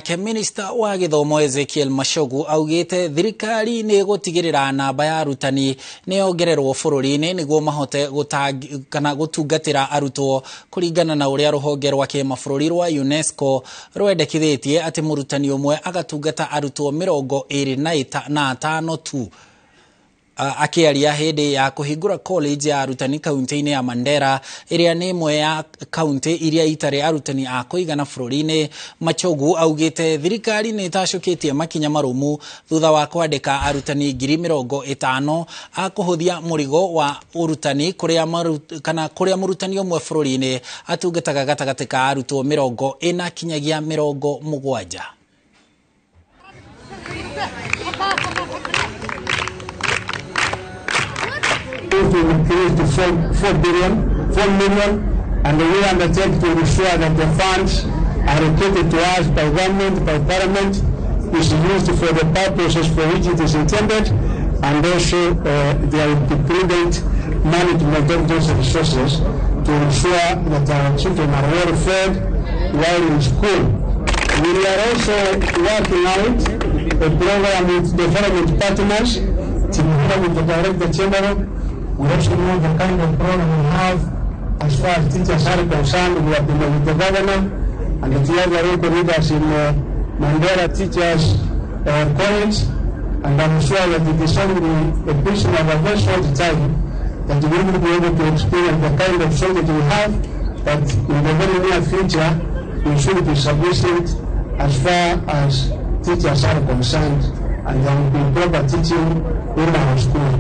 nake Minister wa Githomo Ezekiel Machogu augite thirikari ni gutigirira namba ya arutani ni ongererwo bururi-ini niguo mahote gutungatira arutwo kuringana na uria ruhonge rwa kimabũrũri rwa UNESCO rwendekithitie ati murutani umwe agatungata arutwo 25 tu. Akiaria hindi ya kuhingura college ya arutani kaunti-ini ya Mandera iria ni imwe ya kaunti iria itari arutani a kuigana bũrũri-ini, Machogu augite thirikari ni itacukitie makinya marumu thutha wa kwandika arutani 50,000 a kuhuthia murigo wa urutani kuria murutani umwe bũrũri-ini atungataga gatagati ka arutwo 40 kinyagia 70. To increase to 4 million, and we undertake to ensure that the funds allocated to us by government, by parliament, is used for the purposes for which it is intended, and also there will be prudent management of those resources to ensure that our children are well fed while in school. We are also working out a program with development partners together with the Director General. We also know the kind of program we have as far as teachers are concerned. We have been with the governor and the other local leaders in Mandera Teachers College, and I'm sure that it is only a vision of a very short time that we will be able to experience the kind of shortage we have, but in the very near future we should be sufficient as far as teachers are concerned, and there will be proper teaching in our schools.